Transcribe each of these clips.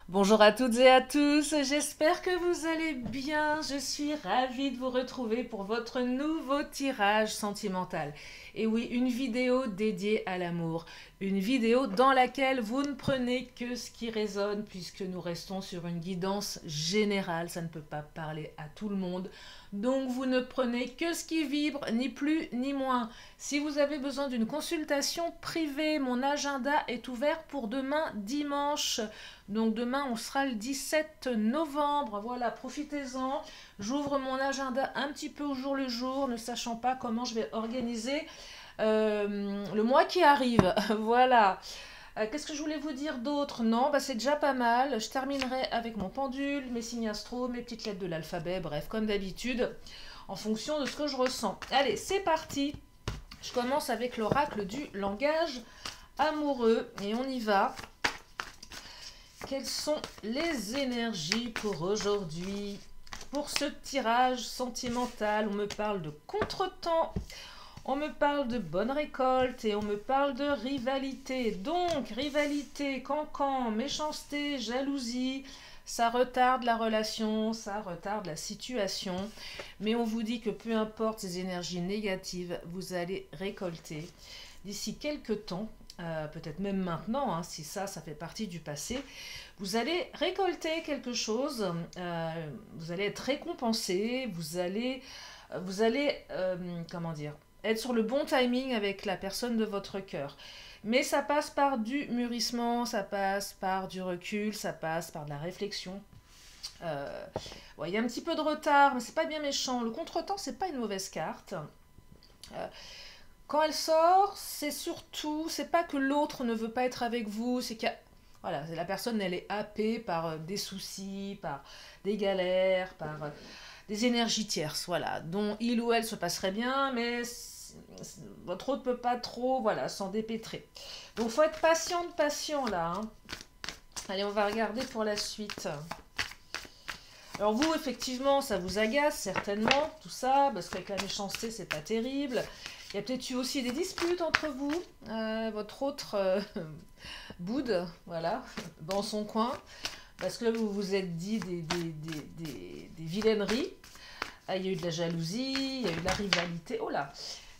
Bonjour à toutes et à tous, j'espère que vous allez bien. Je suis ravie de vous retrouver pour votre nouveau tirage sentimental. Et oui, une vidéo dédiée à l'amour. Une vidéo dans laquelle vous ne prenez que ce qui résonne puisque nous restons sur une guidance générale. Ça ne peut pas parler à tout le monde. Donc vous ne prenez que ce qui vibre, ni plus ni moins. Si vous avez besoin d'une consultation privée, mon agenda est ouvert pour demain dimanche. Donc demain, on sera le 17 novembre. Voilà, profitez-en. J'ouvre mon agenda un petit peu au jour le jour, ne sachant pas comment je vais organiser le mois qui arrive. Voilà. Qu'est-ce que je voulais vous dire d'autre? Non, bah c'est déjà pas mal. Je terminerai avec mon pendule, mes signes astro, mes petites lettres de l'alphabet, bref, comme d'habitude, en fonction de ce que je ressens. Allez, c'est parti. Je commence avec l'oracle du langage amoureux et on y va. Quelles sont les énergies pour aujourd'hui? Pour ce tirage sentimental, on me parle de contretemps, on me parle de bonne récolte et on me parle de rivalité. Donc, rivalité, cancan, méchanceté, jalousie, ça retarde la relation, ça retarde la situation. Mais on vous dit que peu importe ces énergies négatives, vous allez récolter d'ici quelques temps, peut-être même maintenant, hein, si ça fait partie du passé, vous allez récolter quelque chose, vous allez être récompensé, comment dire, être sur le bon timing avec la personne de votre cœur. Mais ça passe par du mûrissement, ça passe par du recul, ça passe par de la réflexion. Ouais, il y a un petit peu de retard, mais c'est pas bien méchant. Le contretemps, c'est pas une mauvaise carte. Euh, Quand elle sort, c'est surtout, c'est pas que l'autre ne veut pas être avec vous, c'est que voilà, la personne elle est happée par des soucis, par des galères, par des énergies tierces, voilà, dont il ou elle se passerait bien, mais votre autre peut pas trop, voilà, s'en dépêtrer. Donc faut être patient là, hein. Allez, on va regarder pour la suite. Alors vous, effectivement, ça vous agace certainement, tout ça, parce qu'avec la méchanceté, c'est pas terrible. Il y a peut-être eu aussi des disputes entre vous, votre autre boude, voilà, dans son coin, parce que vous vous êtes dit des vilaineries. Ah, il y a eu de la jalousie, il y a eu de la rivalité, oh là,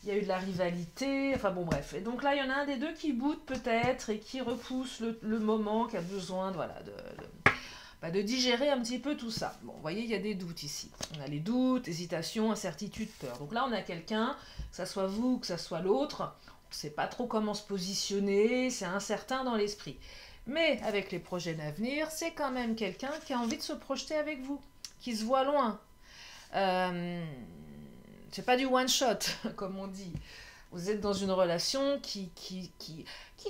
il y a eu de la rivalité, enfin bon bref. Et donc là, il y en a un des deux qui boude peut-être et qui repousse le moment, qui a besoin voilà, de digérer un petit peu tout ça. Bon, vous voyez, il y a des doutes ici. On a les doutes, hésitations, incertitudes, peur. Donc là, on a quelqu'un, que ça soit vous, que ça soit l'autre, on ne sait pas trop comment se positionner, c'est incertain dans l'esprit. Mais avec les projets d'avenir, c'est quand même quelqu'un qui a envie de se projeter avec vous, qui se voit loin. Euh, c'est pas du one shot, comme on dit. Vous êtes dans une relation qui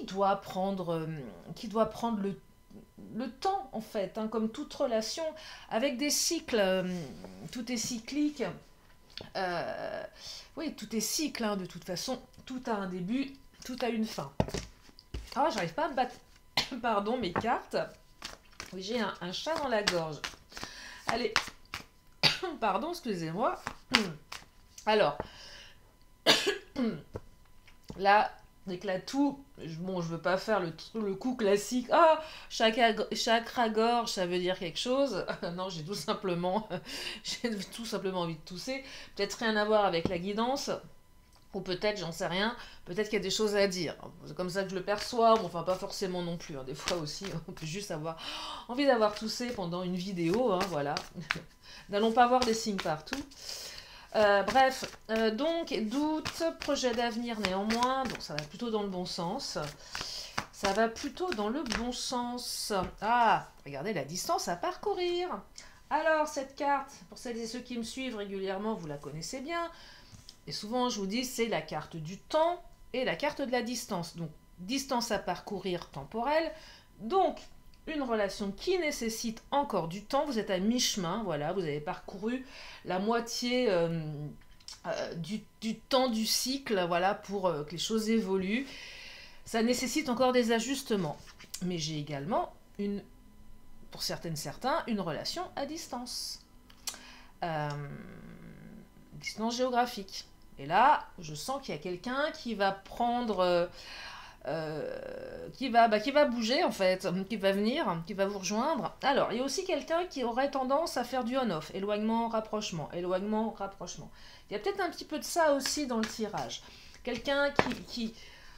doit prendre le temps, en fait, hein, comme toute relation, avec des cycles. Tout est cyclique. Euh, oui, tout est cycle, hein, de toute façon. Tout a un début, tout a une fin. Ah, j'arrive pas à me battre, pardon, mes cartes. Oui, j'ai un chat dans la gorge. Allez, pardon, excusez-moi. Alors, là, avec la toux, bon, je veux pas faire le coup classique. Ah, chakra-gorge, ça veut dire quelque chose. Non, j'ai tout simplement envie de tousser. Peut-être rien à voir avec la guidance. Ou peut-être, j'en sais rien, peut-être qu'il y a des choses à dire. C'est comme ça que je le perçois, mais enfin pas forcément non plus, hein. Des fois aussi, on peut juste avoir envie d'avoir toussé pendant une vidéo, hein, voilà. N'allons pas voir des signes partout. Bref, donc doute, projet d'avenir néanmoins, donc ça va plutôt dans le bon sens. Ça va plutôt dans le bon sens. Ah, regardez la distance à parcourir. Alors, cette carte, pour celles et ceux qui me suivent régulièrement, vous la connaissez bien. Et souvent, je vous dis, c'est la carte du temps et la carte de la distance. Donc, distance à parcourir temporelle. Donc, une relation qui nécessite encore du temps. Vous êtes à mi-chemin, voilà, vous avez parcouru la moitié du temps du cycle, voilà, pour que les choses évoluent. Ça nécessite encore des ajustements. Mais j'ai également, pour certains, une relation à distance. Euh, Distance géographique. Et là, je sens qu'il y a quelqu'un qui va prendre qui va bouger en fait, qui va venir, qui va vous rejoindre. Alors, il y a aussi quelqu'un qui aurait tendance à faire du on-off, éloignement, rapprochement, éloignement, rapprochement. Il y a peut-être un petit peu de ça aussi dans le tirage. Quelqu'un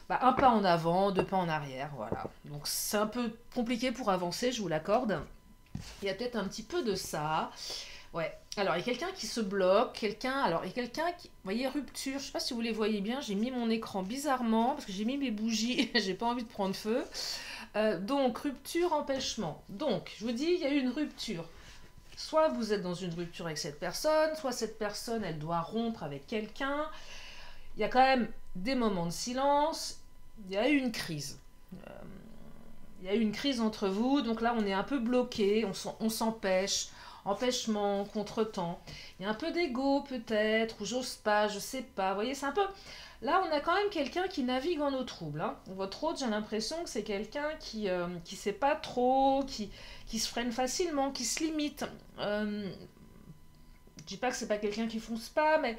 un pas en avant, deux pas en arrière, voilà. Donc c'est un peu compliqué pour avancer, je vous l'accorde. Il y a peut-être un petit peu de ça. Ouais. Alors, il y a quelqu'un qui se bloque, alors, il y a quelqu'un qui, vous voyez, rupture, je sais pas si vous les voyez bien, j'ai mis mon écran bizarrement, parce que j'ai mis mes bougies, j'ai pas envie de prendre feu. Donc, rupture, empêchement. Donc, je vous dis, il y a eu une rupture. Soit vous êtes dans une rupture avec cette personne, soit cette personne, elle doit rompre avec quelqu'un. Il y a quand même des moments de silence, il y a eu une crise. Il y a eu une crise entre vous, donc là, on est un peu bloqué, on s'empêche. Empêchement, contretemps. Il y a un peu d'ego peut-être, ou j'ose pas, je sais pas. Vous voyez, c'est un peu... Là, on a quand même quelqu'un qui navigue en eau trouble. Hein. Votre hôte, j'ai l'impression que c'est quelqu'un qui sait pas trop, qui se freine facilement, qui se limite. Je dis pas que c'est pas quelqu'un qui fonce pas, mais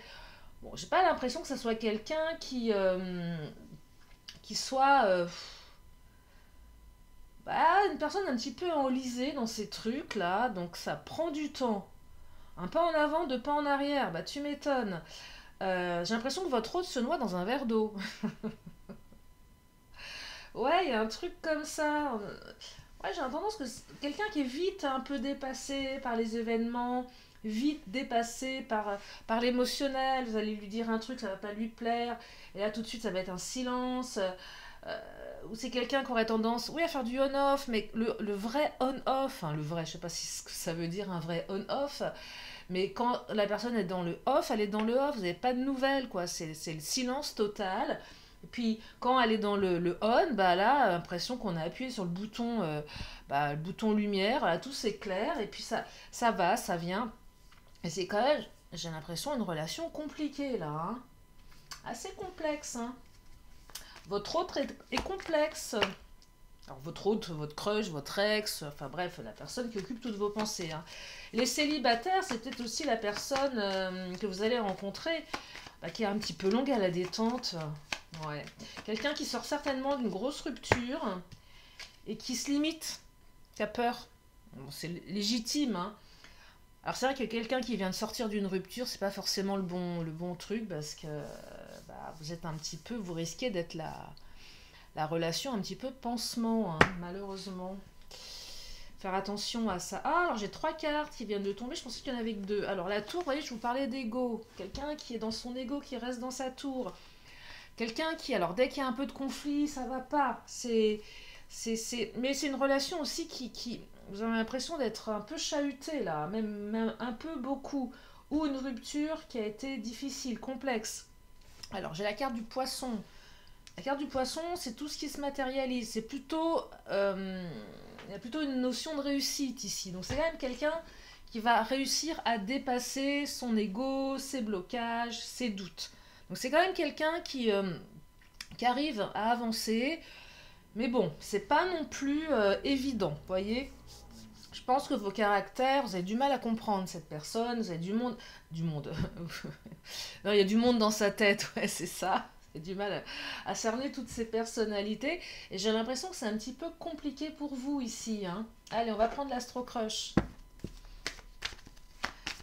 bon, j'ai pas l'impression que ce soit quelqu'un qui soit... une personne un petit peu enlisée dans ces trucs-là, donc ça prend du temps. Un pas en avant, deux pas en arrière, bah tu m'étonnes. J'ai l'impression que votre hôte se noie dans un verre d'eau. Ouais, il y a un truc comme ça. Ouais, j'ai tendance que quelqu'un qui est vite un peu dépassé par les événements, vite dépassé par l'émotionnel, vous allez lui dire un truc, ça va pas lui plaire, et là tout de suite ça va être un silence. Ou c'est quelqu'un qui aurait tendance, oui, à faire du on-off, mais le vrai on-off, hein, le vrai, je sais pas si ce que ça veut dire un vrai on-off, mais quand la personne est dans le off, elle est dans le off, vous n'avez pas de nouvelles, quoi, c'est le silence total. Et puis quand elle est dans le on, bah là, l'impression qu'on a appuyé sur le bouton lumière, là, tout s'éclaire, et puis ça va, ça vient. Et c'est quand même, j'ai l'impression, une relation compliquée, là, hein. Assez complexe, hein. Votre autre est complexe. Alors votre autre, votre crush, votre ex, enfin bref, la personne qui occupe toutes vos pensées. Hein. Les célibataires, c'est peut-être aussi la personne que vous allez rencontrer qui est un petit peu longue à la détente. Ouais. Quelqu'un qui sort certainement d'une grosse rupture et qui se limite, qui a peur. Bon, c'est légitime. Hein. Alors c'est vrai que quelqu'un qui vient de sortir d'une rupture, c'est pas forcément le bon truc parce que vous êtes un petit peu, vous risquez d'être la relation un petit peu pansement, hein, malheureusement. Faire attention à ça. Ah, alors j'ai 3 cartes qui viennent de tomber, je pensais qu'il y en avait que 2. Alors la tour, vous voyez, je vous parlais d'ego. Quelqu'un qui est dans son ego, qui reste dans sa tour. Quelqu'un qui, alors dès qu'il y a un peu de conflit, ça va pas. Mais c'est une relation aussi qui vous avez l'impression d'être un peu chahuté là, même un peu beaucoup. Ou une rupture qui a été difficile, complexe. Alors j'ai la carte du poisson. La carte du poisson, c'est tout ce qui se matérialise. C'est plutôt... il y a plutôt une notion de réussite ici. Donc c'est quand même quelqu'un qui va réussir à dépasser son ego, ses blocages, ses doutes. Donc c'est quand même quelqu'un qui arrive à avancer. Mais bon, c'est pas non plus évident, vous voyez. Je pense que vos caractères, vous avez du mal à comprendre cette personne, vous avez du monde... non, il y a du monde dans sa tête, ouais, c'est ça. J'ai du mal à cerner toutes ces personnalités. Et j'ai l'impression que c'est un petit peu compliqué pour vous ici. Hein. Allez, on va prendre l'Astro Crush.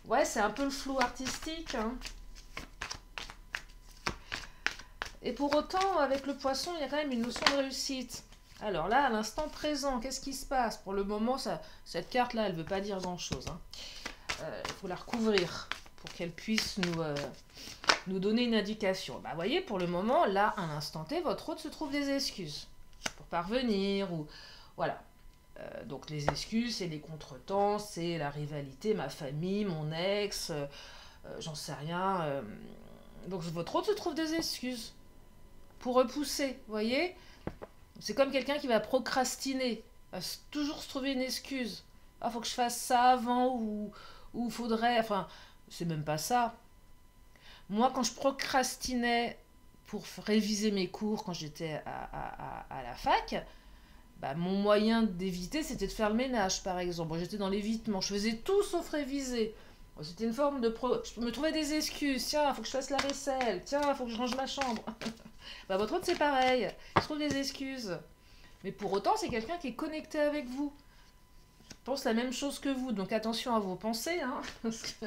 Ouais, c'est un peu le flou artistique. Hein. Et pour autant, avec le poisson, il y a quand même une notion de réussite. Alors là, à l'instant présent, qu'est-ce qui se passe? Pour le moment, cette carte-là, elle ne veut pas dire grand-chose. Hein. Faut la recouvrir pour qu'elle puisse nous donner une indication. Vous voyez, pour le moment, là, à l'instant T, votre hôte se trouve des excuses pour parvenir ou... Voilà. Donc les excuses, c'est les contretemps, c'est la rivalité, ma famille, mon ex, j'en sais rien. Donc votre hôte se trouve des excuses pour repousser, vous voyez. C'est comme quelqu'un qui va procrastiner, va toujours se trouver une excuse. Ah, faut que je fasse ça avant ou faudrait... Enfin, c'est même pas ça. Moi, quand je procrastinais pour réviser mes cours quand j'étais à la fac, mon moyen d'éviter, c'était de faire le ménage, par exemple. Bon, j'étais dans l'évitement, je faisais tout sauf réviser. Bon, c'était une forme de... Je me trouvais des excuses. Tiens, il faut que je fasse la vaisselle. Tiens, il faut que je range ma chambre. Bah, votre autre, c'est pareil. Il trouve des excuses. Mais pour autant, c'est quelqu'un qui est connecté avec vous. Il pense la même chose que vous. Donc attention à vos pensées. Hein, parce que...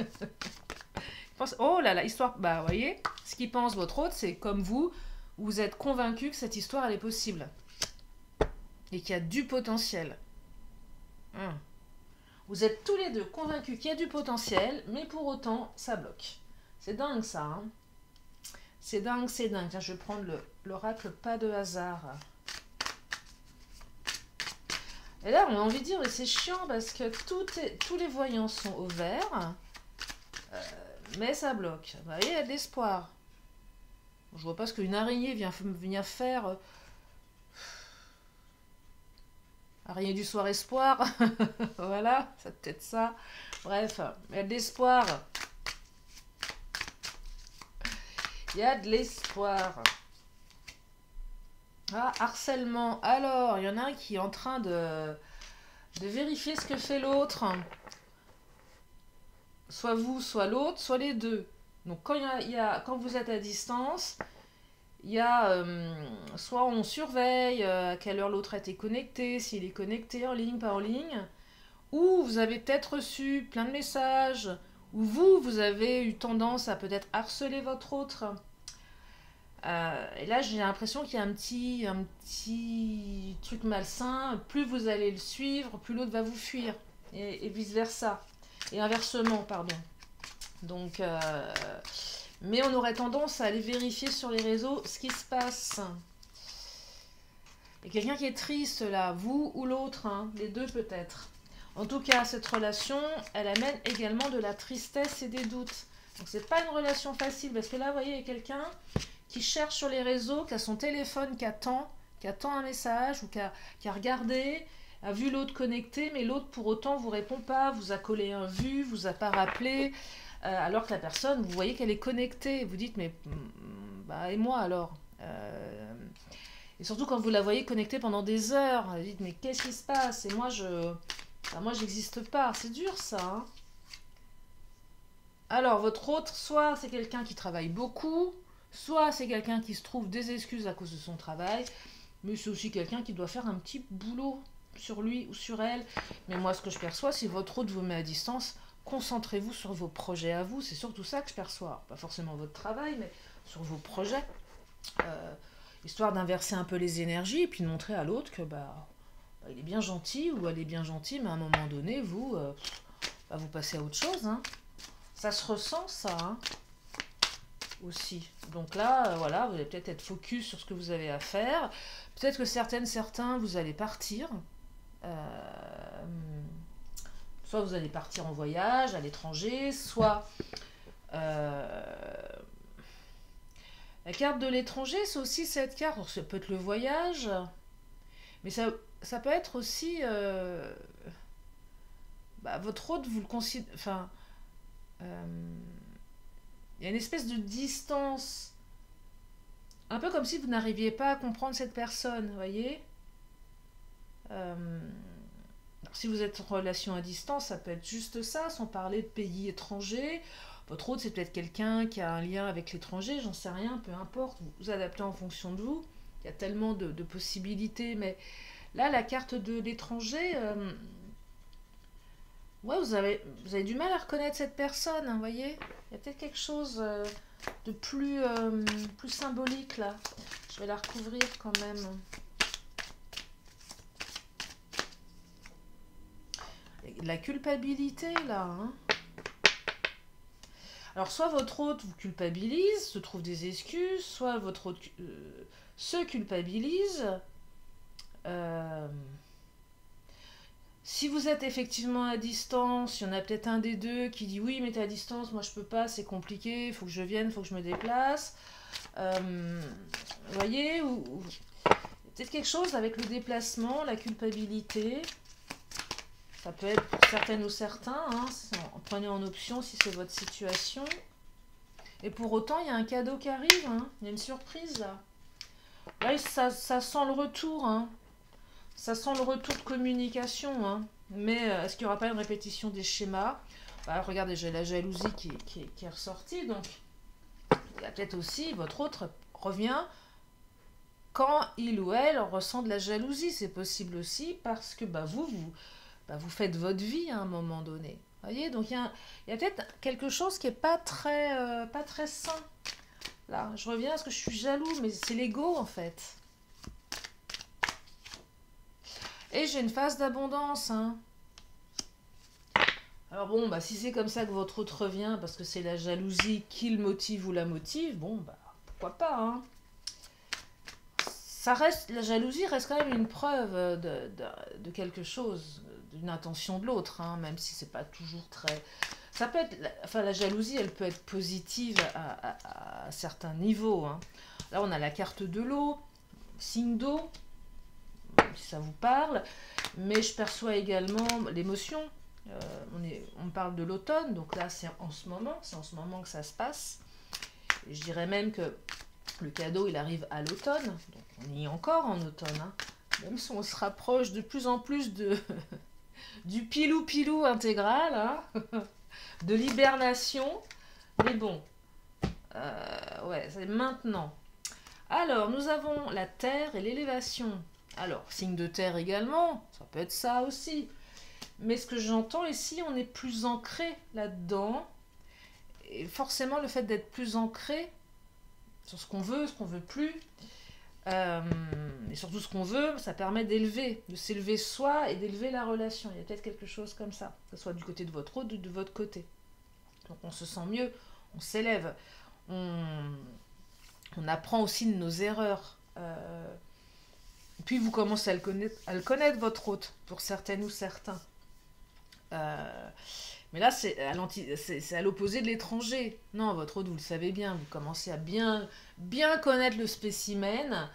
Oh là là, histoire... Bah, vous voyez, ce qu'il pense votre autre, c'est comme vous. Vous êtes convaincu que cette histoire, elle est possible. Et qu'il y a du potentiel. Vous êtes tous les deux convaincus qu'il y a du potentiel, mais pour autant, ça bloque. C'est dingue, ça. Hein, c'est dingue, c'est dingue. Tiens, je vais prendre l'oracle pas de hasard. Et là, on a envie de dire, mais c'est chiant parce que tous les voyants sont au vert, mais ça bloque. Vous voyez, il y a de l'espoir. Je vois pas ce qu'une araignée vient faire. Araignée du soir espoir. Voilà, c'est peut-être ça. Bref, il y a de l'espoir. Il y a de l'espoir. Ah, harcèlement. Alors, il y en a un qui est en train de vérifier ce que fait l'autre. Soit vous, soit l'autre, soit les deux. Donc, quand vous êtes à distance, il y a soit on surveille à quelle heure l'autre a été connecté, s'il est connecté en ligne, pas en ligne, ou vous avez peut-être reçu plein de messages, ou vous avez eu tendance à peut-être harceler votre autre. Et là, j'ai l'impression qu'il y a un petit truc malsain. Plus vous allez le suivre, plus l'autre va vous fuir. Et vice-versa. Et inversement, pardon. Donc, mais on aurait tendance à aller vérifier sur les réseaux ce qui se passe. Il y a quelqu'un qui est triste là, vous ou l'autre, hein, les deux peut-être. En tout cas, cette relation, elle amène également de la tristesse et des doutes. Donc, c'est pas une relation facile parce que là, vous voyez, il y a quelqu'un qui cherche sur les réseaux, qui a son téléphone, qui attend un message ou qui a regardé, a vu l'autre connecté, mais l'autre pour autant vous répond pas, vous a collé un vu, vous a pas rappelé, alors que la personne, vous voyez qu'elle est connectée. Vous dites, mais bah, et moi alors et surtout quand vous la voyez connectée pendant des heures, vous dites, mais qu'est-ce qui se passe? Et moi, moi j'existe pas. C'est dur ça. Hein. Alors, votre autre, soit c'est quelqu'un qui travaille beaucoup, soit c'est quelqu'un qui se trouve des excuses à cause de son travail, mais c'est aussi quelqu'un qui doit faire un petit boulot sur lui ou sur elle. Mais moi, ce que je perçois, si votre autre vous met à distance, concentrez-vous sur vos projets à vous. C'est surtout ça que je perçois. Pas forcément votre travail, mais sur vos projets. Histoire d'inverser un peu les énergies et puis de montrer à l'autre que il est bien gentil ou elle est bien gentille, mais à un moment donné, vous passez à autre chose. Hein. Ça se ressent, ça. Hein. Aussi. Donc là, voilà, vous allez peut-être être focus sur ce que vous avez à faire. Peut-être que certains, vous allez partir. Soit vous allez partir en voyage à l'étranger, soit... la carte de l'étranger, c'est aussi cette carte. Alors, ça peut être le voyage, mais ça peut être aussi... votre hôte, vous le considérez... Enfin... il y a une espèce de distance, un peu comme si vous n'arriviez pas à comprendre cette personne, vous voyez. Si vous êtes en relation à distance, ça peut être juste ça, sans parler de pays étrangers. Votre autre, c'est peut-être quelqu'un qui a un lien avec l'étranger, j'en sais rien, peu importe, vous vous adaptez en fonction de vous. Il y a tellement de possibilités, mais là, la carte de l'étranger... ouais, vous avez du mal à reconnaître cette personne, vous voyez. Il y a peut-être quelque chose de plus symbolique, là. Je vais la recouvrir quand même. La culpabilité, là. Hein. Alors, soit votre hôte vous culpabilise, se trouve des excuses, soit votre hôte se culpabilise. Si vous êtes effectivement à distance, il y en a peut-être un des deux qui dit oui, mais t'es à distance, moi je peux pas, c'est compliqué, il faut que je vienne, il faut que je me déplace. Vous voyez, ou peut-être quelque chose avec le déplacement, la culpabilité. Ça peut être pour certaines ou certains, hein, prenez en option si c'est votre situation. Et pour autant, il y a un cadeau qui arrive, hein, il y a une surprise là. Là, ça sent le retour, hein. Ça sent le retour de communication, hein. Mais est-ce qu'il n'y aura pas une répétition des schémas? Regardez, j'ai la jalousie qui est ressortie, donc il y a peut-être aussi, votre autre revient quand il ou elle ressent de la jalousie. C'est possible aussi parce que vous faites votre vie à un moment donné. Vous voyez, donc il y a peut-être quelque chose qui n'est pas très sain. Là, je reviens à ce que je suis jaloux, mais c'est l'ego en fait. Et j'ai une phase d'abondance. Hein. Alors bon, si c'est comme ça que votre hôte revient, parce que c'est la jalousie qui le motive ou la motive, bon, pourquoi pas. Hein. La jalousie reste quand même une preuve de quelque chose, d'une intention de l'autre, hein, même si c'est pas toujours très... Ça peut être, la jalousie, elle peut être positive à certains niveaux. Hein. Là, on a la carte de l'eau, signe d'eau, si ça vous parle, mais je perçois également l'émotion. On parle de l'automne, donc là, c'est en ce moment que ça se passe. Et je dirais même que le cadeau, il arrive à l'automne, donc on y est encore en automne, hein. Même si on se rapproche de plus en plus du pilou-pilou intégral, hein, de l'hibernation, mais bon, ouais, c'est maintenant. Alors, nous avons la terre et l'élévation. Alors, signe de terre également, ça peut être ça aussi. Mais ce que j'entends ici, on est plus ancré là-dedans. Et forcément, le fait d'être plus ancré sur ce qu'on veut plus, et surtout ce qu'on veut, ça permet de s'élever soi et d'élever la relation. Il y a peut-être quelque chose comme ça, que ce soit du côté de votre hôte ou de votre côté. Donc on se sent mieux, on s'élève, on apprend aussi de nos erreurs. Puis vous commencez à le connaître, votre hôte, pour certaines ou certains. Mais là, c'est à l'opposé de l'étranger. Non, votre hôte, vous le savez bien, vous commencez à bien connaître le spécimen.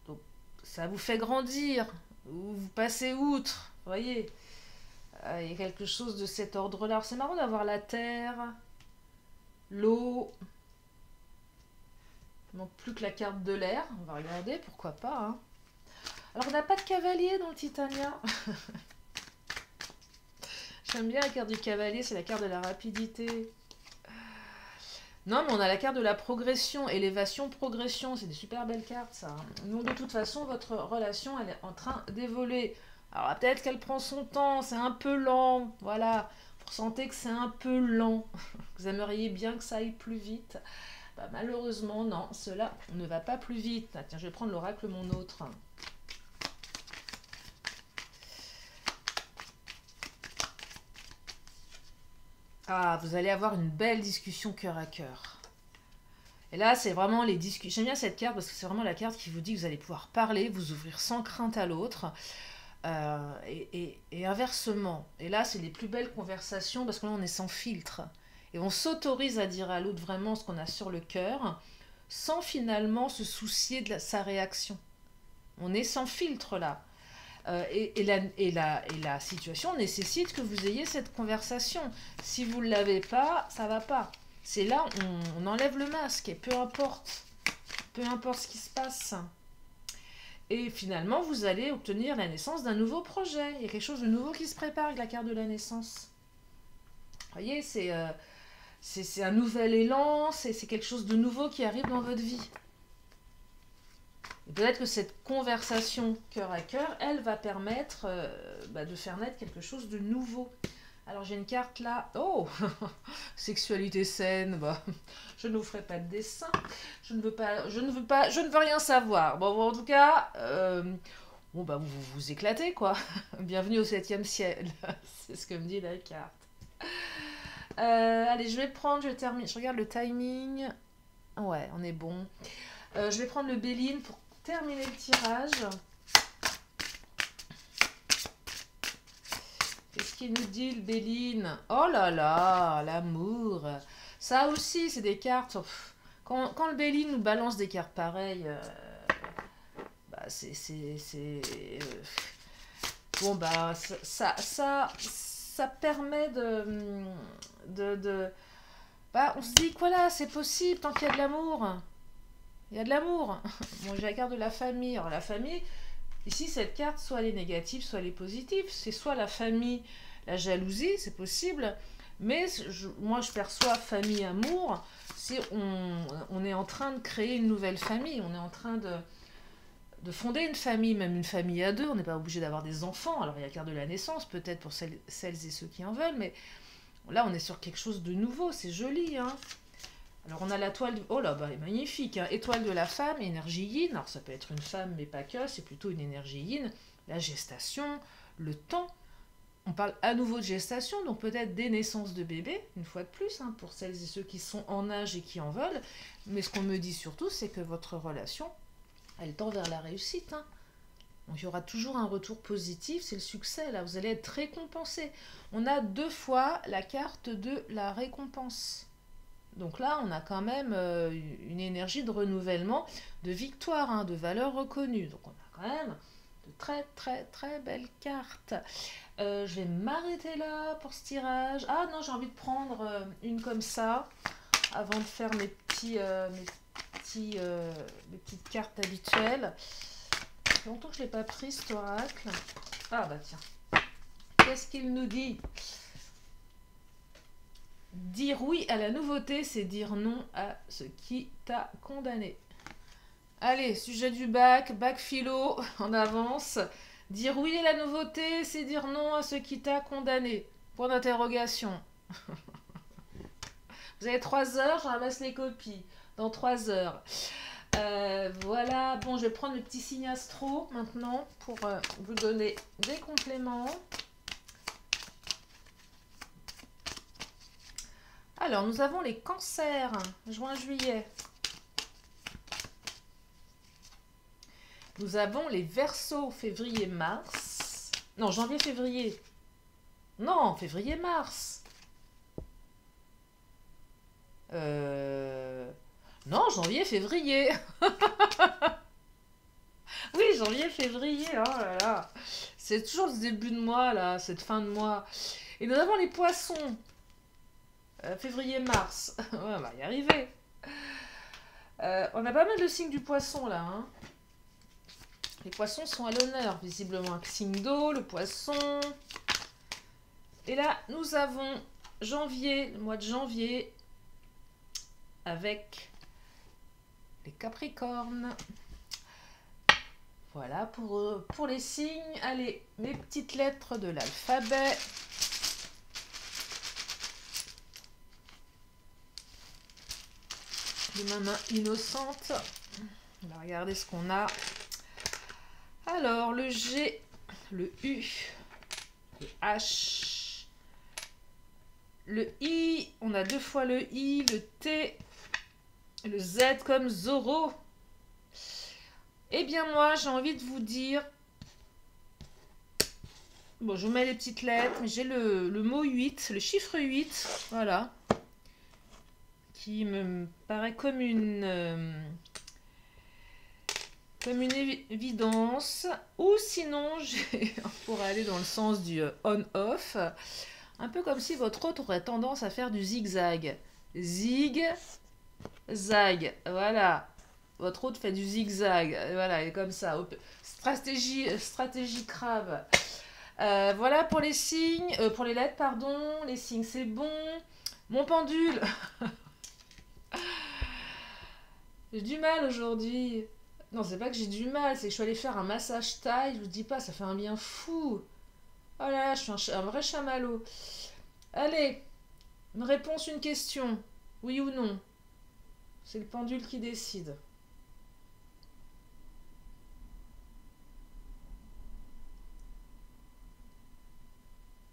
Donc, ça vous fait grandir. Vous passez outre, vous voyez. Il y a quelque chose de cet ordre-là. C'est marrant d'avoir la terre, l'eau. Il manque plus que la carte de l'air. On va regarder, pourquoi pas. Hein. Alors, on n'a pas de cavalier dans le Titania. J'aime bien la carte du cavalier, c'est la carte de la rapidité. Non, mais on a la carte de la progression, élévation, progression. C'est des super belles cartes, ça. Donc, de toute façon, votre relation, elle est en train d'évoluer. Alors, peut-être qu'elle prend son temps, c'est un peu lent. Voilà, vous ressentez que c'est un peu lent. Vous aimeriez bien que ça aille plus vite. Malheureusement, non, cela ne va pas plus vite. Ah, tiens, je vais prendre l'oracle mon autre. Ah, vous allez avoir une belle discussion cœur à cœur. Et là, c'est vraiment les discussions. J'aime bien cette carte parce que c'est vraiment la carte qui vous dit que vous allez pouvoir parler, vous ouvrir sans crainte à l'autre. Et inversement. Et là, c'est les plus belles conversations parce que là, on est sans filtre. Et on s'autorise à dire à l'autre vraiment ce qu'on a sur le cœur sans finalement se soucier de sa réaction. On est sans filtre là. Et la situation nécessite que vous ayez cette conversation. Si vous ne l'avez pas, ça ne va pas. C'est là on enlève le masque et peu importe ce qui se passe. Et finalement, vous allez obtenir la naissance d'un nouveau projet. Il y a quelque chose de nouveau qui se prépare avec la carte de la naissance. Vous voyez, c'est un nouvel élan, c'est quelque chose de nouveau qui arrive dans votre vie. Peut-être que cette conversation cœur à cœur, elle va permettre de faire naître quelque chose de nouveau. Alors j'ai une carte là, oh, sexualité saine, je ne vous ferai pas de dessin, je ne veux rien savoir. Bon en tout cas, vous vous éclatez quoi. Bienvenue au 7e ciel, c'est ce que me dit la carte. Allez, je termine, je regarde le timing. Ouais, on est bon. Je vais prendre le Béline pour terminer le tirage. Qu'est-ce qu'il nous dit le Béline? Oh là là, l'amour. Ça aussi, c'est des cartes. Quand le Béline nous balance des cartes pareilles, bon ça permet on se dit que voilà, c'est possible tant qu'il y a de l'amour. Il y a de l'amour. Bon, j'ai la carte de la famille. Alors la famille, ici cette carte, soit elle est négative, soit elle est positive. C'est soit la famille, la jalousie, c'est possible. Mais moi je perçois famille, amour. si on est en train de créer une nouvelle famille, on est en train de fonder une famille, même une famille à deux, on n'est pas obligé d'avoir des enfants, alors il y a qu'à de la naissance peut-être pour celles et ceux qui en veulent, mais là on est sur quelque chose de nouveau, c'est joli, hein. Alors on a la toile, oh là, bah, elle est magnifique, hein. Étoile de la femme, énergie yin, alors ça peut être une femme mais pas que, c'est plutôt une énergie yin, la gestation, le temps. On parle à nouveau de gestation, donc peut-être des naissances de bébés, une fois de plus, hein, pour celles et ceux qui sont en âge et qui en veulent. Mais ce qu'on me dit surtout, c'est que votre relation, elle tend vers la réussite, hein. Donc il y aura toujours un retour positif, c'est le succès, là, vous allez être récompensé. On a 2 fois la carte de la récompense. Donc là, on a quand même une énergie de renouvellement, de victoire, hein, de valeur reconnue. Donc on a quand même de très très très belles cartes. Je vais m'arrêter là pour ce tirage. Ah non, j'ai envie de prendre une comme ça avant de faire mes petites cartes habituelles. Ça fait longtemps que je ne l'ai pas pris cet oracle. Ah bah tiens. Qu'est-ce qu'il nous dit? Dire oui à la nouveauté, c'est dire non à ce qui t'a condamné. Allez, sujet du bac philo, en avance. Dire oui à la nouveauté, c'est dire non à ce qui t'a condamné. Point d'interrogation. Vous avez 3 heures, je ramasse les copies. Dans 3 heures. Voilà, bon, je vais prendre le petit signe astro maintenant pour vous donner des compléments. Alors, nous avons les cancers, juin-juillet. Nous avons les verseaux, février-mars. Non, janvier-février. Non, février-mars. Non, janvier-février. Oui, janvier-février, oh là là. C'est toujours le début de mois, là, cette fin de mois. Et nous avons les poissons. Février-mars. Ouais, on va y arriver. On a pas mal de signes du poisson, là, hein. Les poissons sont à l'honneur, visiblement. Un signe d'eau, le poisson. Et là, nous avons janvier, le mois de janvier, avec les Capricornes. Voilà pour les signes. Allez, mes petites lettres de l'alphabet. De ma main innocente. On va regarder ce qu'on a. Alors, le G, le U, le H, le I, on a 2 fois le I, le T, le Z comme Zorro. Eh bien, moi, j'ai envie de vous dire... Bon, je vous mets les petites lettres, mais j'ai le mot 8, le chiffre 8, voilà, qui me paraît comme une évidence. Ou sinon, on pourrait aller dans le sens du on-off, un peu comme si votre hôte aurait tendance à faire du zigzag. Zig-zag, voilà. Votre hôte fait du zigzag, voilà, et comme ça. Stratégie crabe. Voilà pour les signes, pour les lettres, pardon. Les signes, c'est bon. Mon pendule. J'ai du mal aujourd'hui. Non, c'est pas que j'ai du mal, c'est que je suis allée faire un massage taille. Je vous dis pas, ça fait un bien fou. Oh là là, je suis un vrai chamallow. Allez, une réponse, une question. Oui ou non? C'est le pendule qui décide.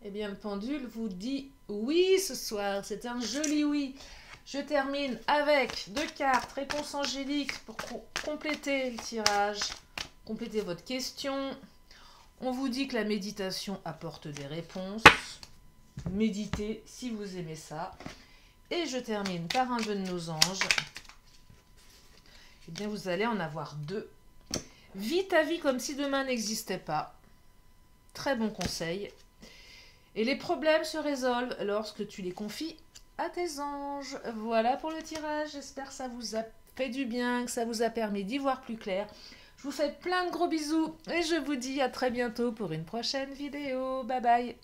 Eh bien, le pendule vous dit oui ce soir. C'est un joli oui. Je termine avec 2 cartes, réponse angélique pour compléter le tirage, compléter votre question. On vous dit que la méditation apporte des réponses. Méditez si vous aimez ça. Et je termine par un vœu de nos anges. Eh bien, vous allez en avoir 2. Vis ta vie comme si demain n'existait pas. Très bon conseil. Et les problèmes se résolvent lorsque tu les confies à tes anges. Voilà pour le tirage. J'espère que ça vous a fait du bien, que ça vous a permis d'y voir plus clair. Je vous fais plein de gros bisous et je vous dis à très bientôt pour une prochaine vidéo. Bye bye.